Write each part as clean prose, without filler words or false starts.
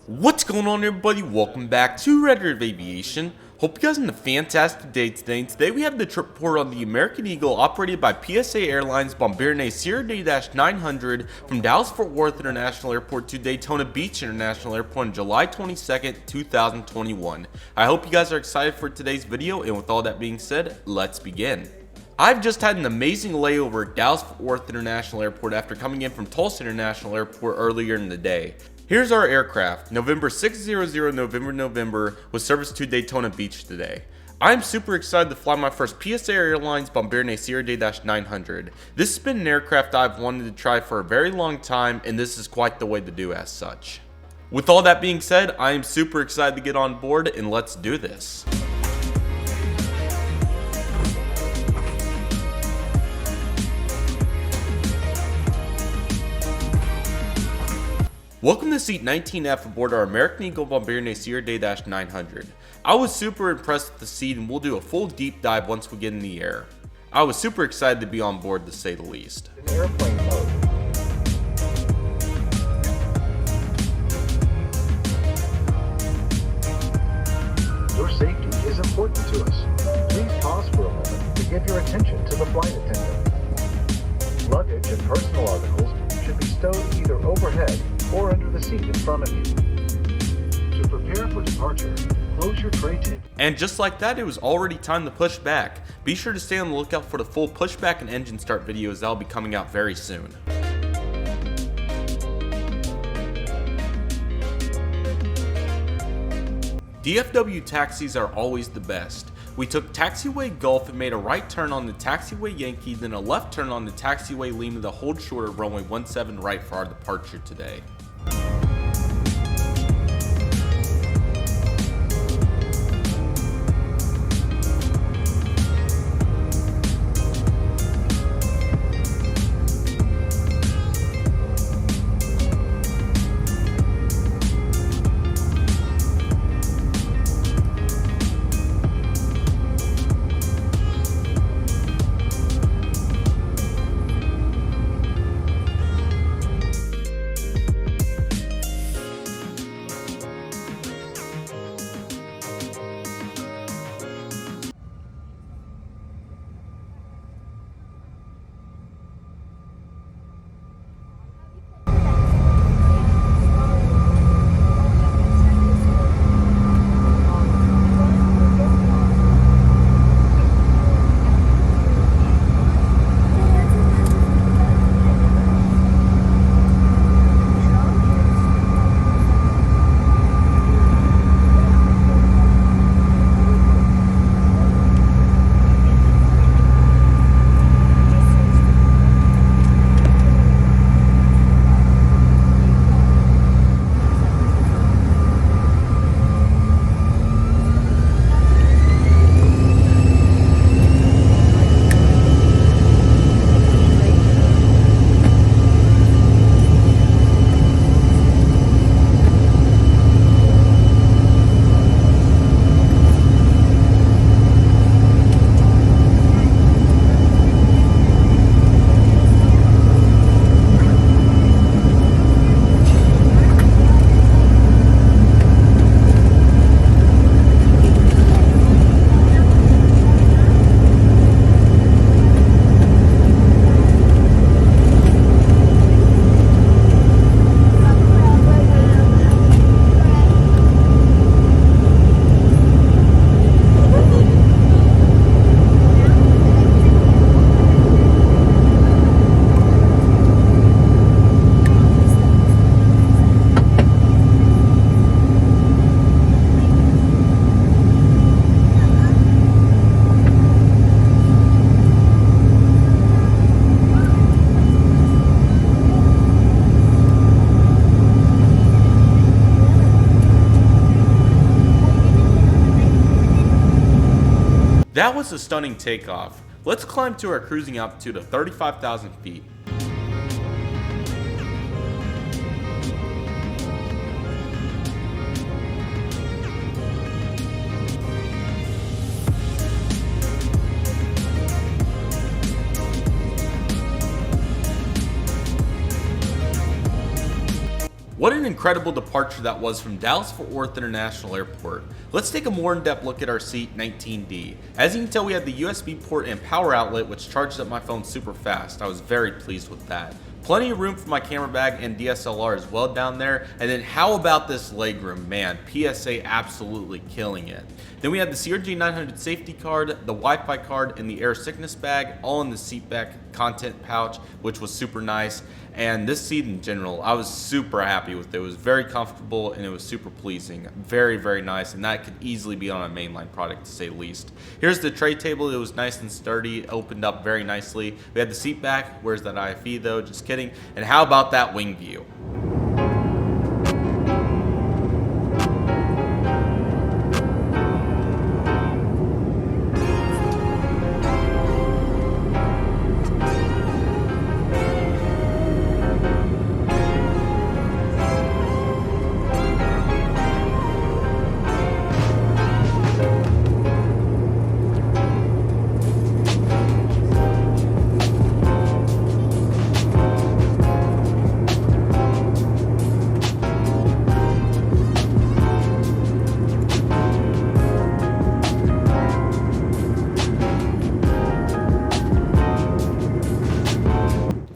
What's going on, everybody? Welcome back to Red Aviation. Hope you guys are having a fantastic day today. Today we have the trip report on the American Eagle operated by PSA Airlines Bombardier CRJ-900 from Dallas-Fort Worth International Airport to Daytona Beach International Airport on July 22nd, 2021. I hope you guys are excited for today's video, and with all that being said, let's begin. I've just had an amazing layover at Dallas-Fort Worth International Airport after coming in from Tulsa International Airport earlier in the day. Here's our aircraft. November 600 November was serviced to Daytona Beach today. I'm super excited to fly my first PSA Airlines Bombardier CRJ-900. This has been an aircraft I've wanted to try for a very long time, and this is quite the way to do as such. With all that being said, I am super excited to get on board, and let's do this. Welcome to seat 19F aboard our American Eagle Bombardier CRJ-900. I was super impressed with the seat, and we'll do a full deep dive once we get in the air. I was super excited to be on board, to say the least. In airplane mode. Your safety is important to us. Please pause for a moment to give your attention to the flight attendant. Luggage and personal articles should be stowed either overhead or under the seat in front of you. To prepare for departure, close your tray table. And just like that, it was already time to push back. Be sure to stay on the lookout for the full pushback and engine start videos that'll be coming out very soon. DFW taxis are always the best. We took Taxiway Gulf and made a right turn on the Taxiway Yankee, then a left turn on the Taxiway Lima to hold short of runway 17 right for our departure today. That was a stunning takeoff. Let's climb to our cruising altitude of 35,000 feet. What an incredible departure that was from Dallas-Fort Worth International Airport. Let's take a more in-depth look at our seat 19D. As you can tell, we have the USB port and power outlet, which charged up my phone super fast. I was very pleased with that. Plenty of room for my camera bag and DSLR as well down there. And then how about this legroom? Man, PSA absolutely killing it. Then we have the CRJ-900 safety card, the Wi-Fi card, and the air sickness bag, all in the Seatback content pouch, which was super nice. And this seat in general, I was super happy with it. It was very comfortable and it was super pleasing. Very, very nice, and that could easily be on a mainline product to say the least. Here's the tray table. It was nice and sturdy. It opened up very nicely. We had the seat back. Where's that IFE though? Just kidding. And how about that wing view?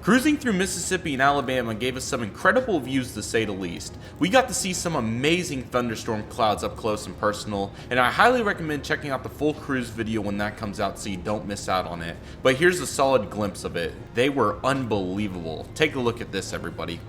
Cruising through Mississippi and Alabama gave us some incredible views to say the least. We got to see some amazing thunderstorm clouds up close and personal, and I highly recommend checking out the full cruise video when that comes out so you don't miss out on it. But here's a solid glimpse of it. They were unbelievable. Take a look at this, everybody.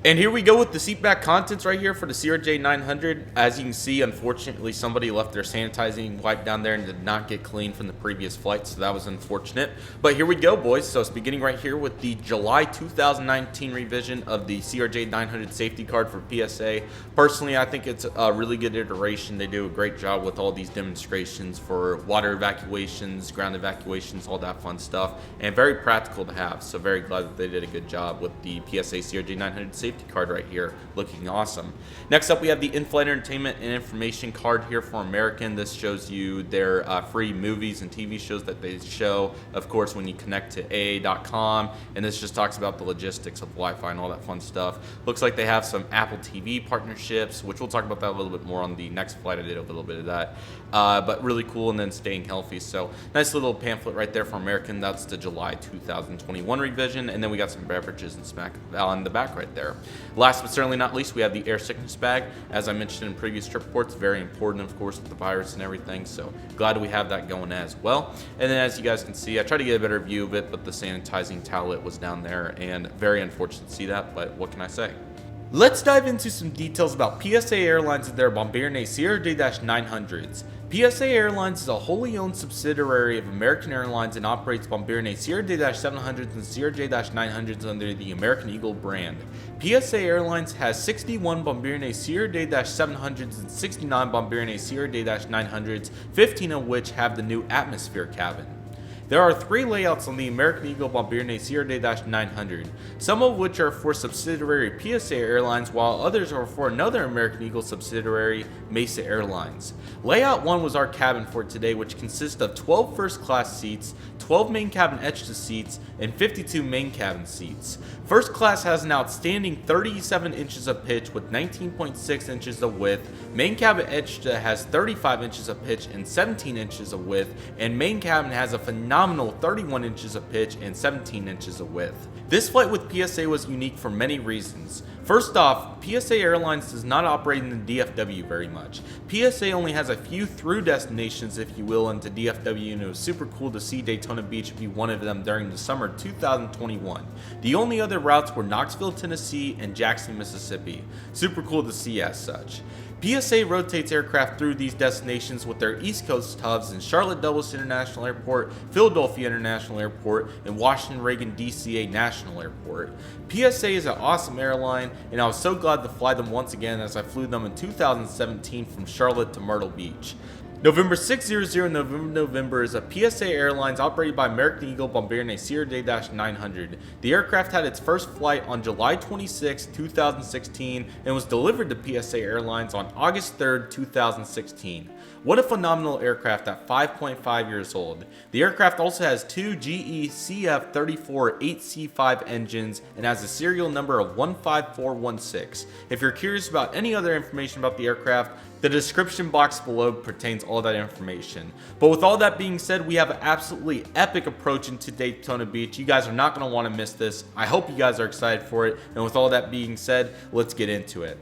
And here we go with the Seatback Contents right here for the CRJ-900. As you can see, unfortunately, somebody left their sanitizing wipe down there and did not get clean from the previous flight, so that was unfortunate. But here we go, boys. So it's beginning right here with the July 2019 revision of the CRJ-900 safety card for PSA. Personally, I think it's a really good iteration. They do a great job with all these demonstrations for water evacuations, ground evacuations, all that fun stuff, and very practical to have. So very glad that they did a good job with the PSA CRJ-900 safety card right here, looking awesome. Next up, we have the in-flight entertainment and information card here for American. This shows you their free movies and TV shows that they show, of course, when you connect to AA.com, and this just talks about the logistics of Wi-Fi and all that fun stuff. Looks like they have some Apple TV partnerships, which we'll talk about that a little bit more on the next flight. I did a little bit of that, but really cool, and then staying healthy. So nice little pamphlet right there for American. That's the July 2021 revision, and then we got some beverages and smack on the back right there. Last but certainly not least, we have the air sickness bag. As I mentioned in previous trip reports, very important, of course, with the virus and everything, so glad we have that going as well. And then as you guys can see, I tried to get a better view of it, but the sanitizing towelette was down there, and very unfortunate to see that, but what can I say? Let's dive into some details about PSA Airlines and their Bombardier CRJ-900s. PSA Airlines is a wholly owned subsidiary of American Airlines and operates Bombardier CRJ-700s and CRJ-900s under the American Eagle brand. PSA Airlines has 61 Bombardier CRJ-700s and 69 Bombardier CRJ-900s, 15 of which have the new atmosphere cabin. There are 3 layouts on the American Eagle Bombardier CRJ-900, some of which are for subsidiary PSA Airlines, while others are for another American Eagle subsidiary, Mesa Airlines. Layout 1 was our cabin for today, which consists of 12 first class seats, 12 main cabin extra seats, and 52 main cabin seats. First class has an outstanding 37 inches of pitch with 19.6 inches of width, main cabin extra has 35 inches of pitch and 17 inches of width, and main cabin has a phenomenal 31 inches of pitch and 17 inches of width. This flight with PSA was unique for many reasons. First off, PSA Airlines does not operate in the DFW very much. PSA only has a few through destinations, if you will, into DFW, and it was super cool to see Daytona Beach be one of them during the summer 2021. The only other routes were Knoxville, Tennessee, and Jackson, Mississippi. Super cool to see as such. PSA rotates aircraft through these destinations with their East Coast hubs in Charlotte Dulles International Airport, Philadelphia International Airport, and Washington Reagan DCA National Airport. PSA is an awesome airline, and I was so glad to fly them once again as I flew them in 2017 from Charlotte to Myrtle Beach. November 600 November is a PSA Airlines operated by American Eagle Bombardier CRJ-900. The aircraft had its first flight on July 26, 2016 and was delivered to PSA Airlines on August 3, 2016. What a phenomenal aircraft at 5.5 years old. The aircraft also has two GE CF34-8C5 engines and has a serial number of 15416. If you're curious about any other information about the aircraft, the description box below pertains all that information. But with all that being said, we have an absolutely epic approach into Daytona Beach. You guys are not going to want to miss this. I hope you guys are excited for it. And with all that being said, let's get into it.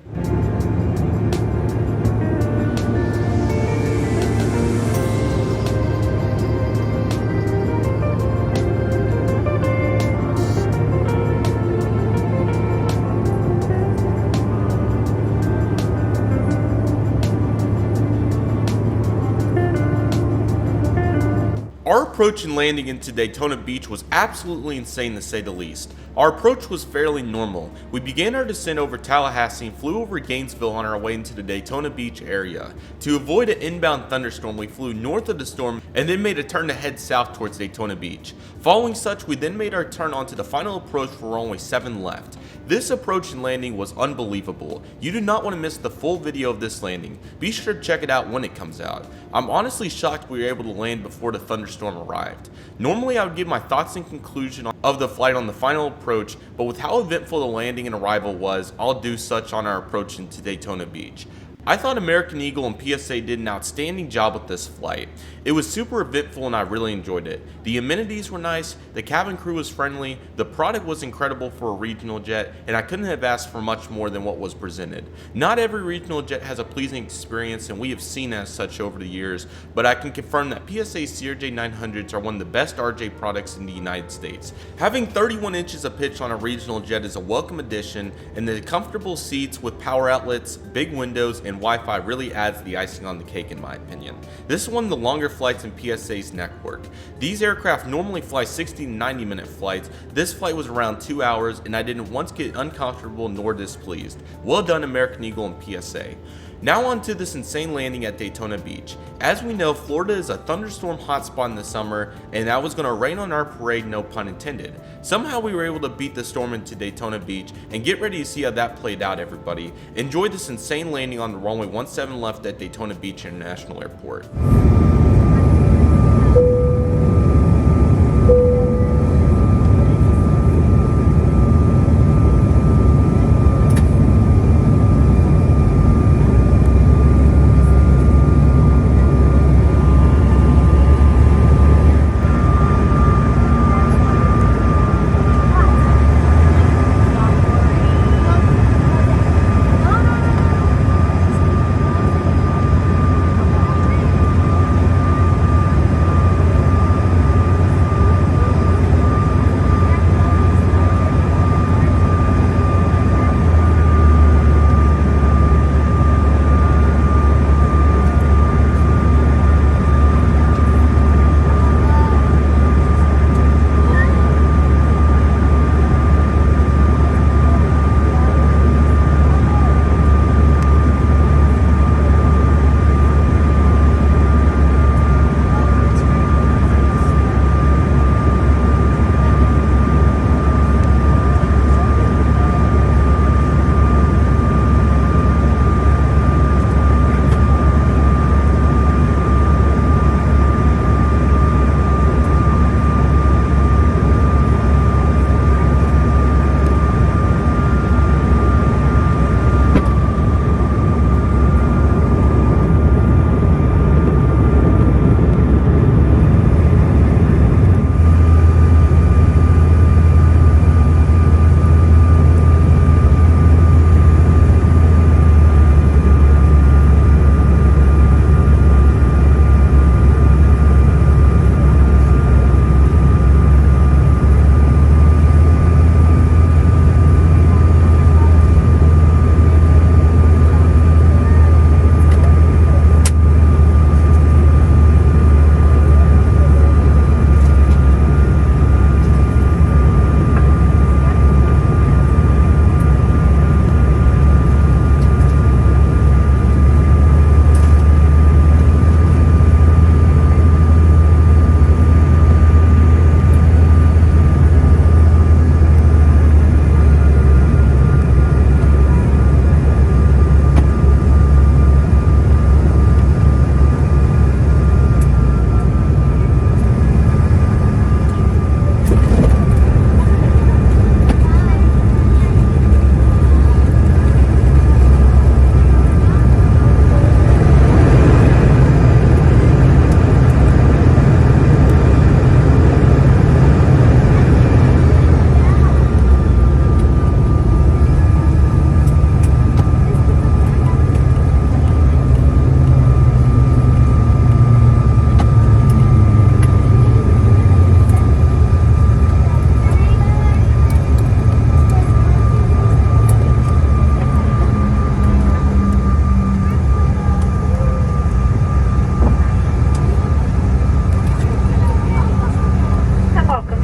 Our approach and landing into Daytona Beach was absolutely insane to say the least. Our approach was fairly normal. We began our descent over Tallahassee and flew over Gainesville on our way into the Daytona Beach area. To avoid an inbound thunderstorm, we flew north of the storm and then made a turn to head south towards Daytona Beach. Following such, we then made our turn onto the final approach for runway 7 left. This approach and landing was unbelievable. You do not want to miss the full video of this landing. Be sure to check it out when it comes out. I'm honestly shocked we were able to land before the thunderstorm arrived. Normally I would give my thoughts and conclusion of the flight on the final approach, but with how eventful the landing and arrival was, I'll do such on our approach into Daytona Beach. I thought American Eagle and PSA did an outstanding job with this flight. It was super eventful and I really enjoyed it. The amenities were nice, the cabin crew was friendly, the product was incredible for a regional jet, and I couldn't have asked for much more than what was presented. Not every regional jet has a pleasing experience, and we have seen as such over the years, but I can confirm that PSA CRJ-900s are one of the best RJ products in the United States. Having 31 inches of pitch on a regional jet is a welcome addition, and the comfortable seats with power outlets, big windows, and Wi-Fi really adds the icing on the cake in my opinion. This is one of the longer flights in PSA's network. These aircraft normally fly 60 to 90 minute flights. This flight was around 2 hours and I didn't once get uncomfortable nor displeased. Well done American Eagle and PSA. Now on to this insane landing at Daytona Beach. As we know, Florida is a thunderstorm hotspot in the summer, and that was going to rain on our parade, no pun intended. Somehow we were able to beat the storm into Daytona Beach, and get ready to see how that played out, everybody. Enjoy this insane landing on the runway 17 left at Daytona Beach International Airport.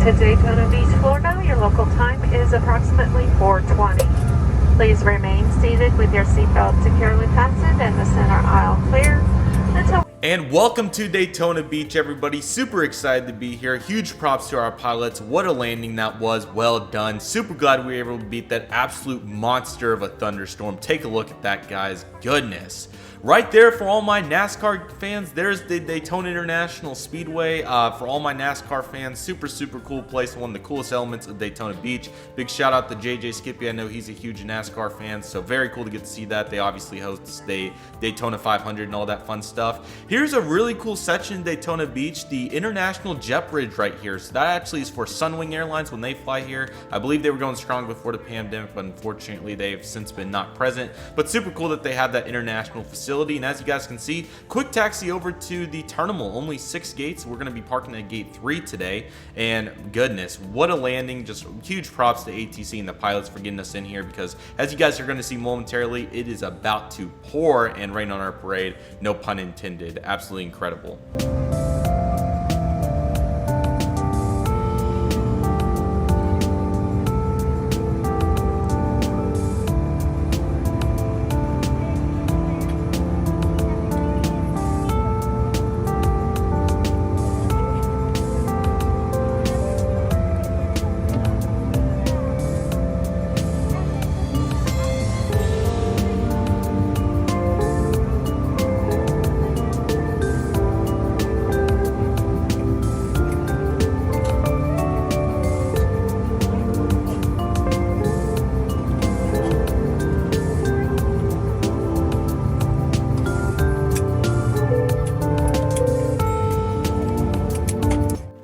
to Daytona Beach, Florida. Your local time is approximately 4:20. Please remain seated with your seatbelt securely fastened and the center aisle clear until... And welcome to Daytona Beach, everybody. Super excited to be here. Huge props to our pilots. What a landing that was. Well done. Super glad we were able to beat that absolute monster of a thunderstorm. Take a look at that, guys. Goodness. Right there for all my NASCAR fans, there's the Daytona International Speedway. For all my NASCAR fans, super cool place. One of the coolest elements of Daytona Beach. Big shout out to JJ Skippy. I know he's a huge NASCAR fan, so very cool to get to see that. They obviously host the Daytona 500 and all that fun stuff. Here's a really cool section in Daytona Beach, the International Jet Bridge right here. So that actually is for Sunwing Airlines when they fly here. I believe they were going strong before the pandemic, but unfortunately they've since been not present. But super cool that they have that international facility. And as you guys can see, quick taxi over to the terminal. Only 6 gates. We're going to be parking at gate 3 today. And goodness, what a landing. Just huge props to ATC and the pilots for getting us in here, because as you guys are going to see momentarily, it is about to pour and rain on our parade. No pun intended. Absolutely incredible.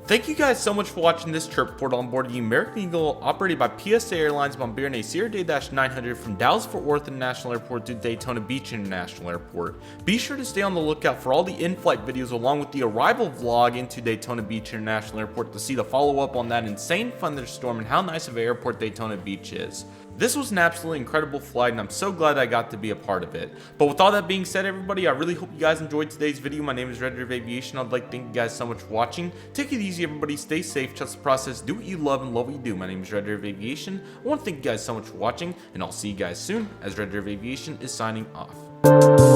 Thank you guys so much for watching this trip report on board the American Eagle operated by PSA Airlines Bombardier CRJ-900 from Dallas-Fort Worth International Airport to Daytona Beach International Airport. Be sure to stay on the lookout for all the in-flight videos along with the arrival vlog into Daytona Beach International Airport to see the follow-up on that insane thunderstorm and how nice of an airport Daytona Beach is. This was an absolutely incredible flight, and I'm so glad I got to be a part of it. But with all that being said, everybody, I really hope you guys enjoyed today's video. My name is Red River Aviation. I'd like to thank you guys so much for watching. Take it easy, everybody. Stay safe. Trust the process. Do what you love and love what you do. My name is Red River Aviation. I want to thank you guys so much for watching, and I'll see you guys soon as Red River Aviation is signing off.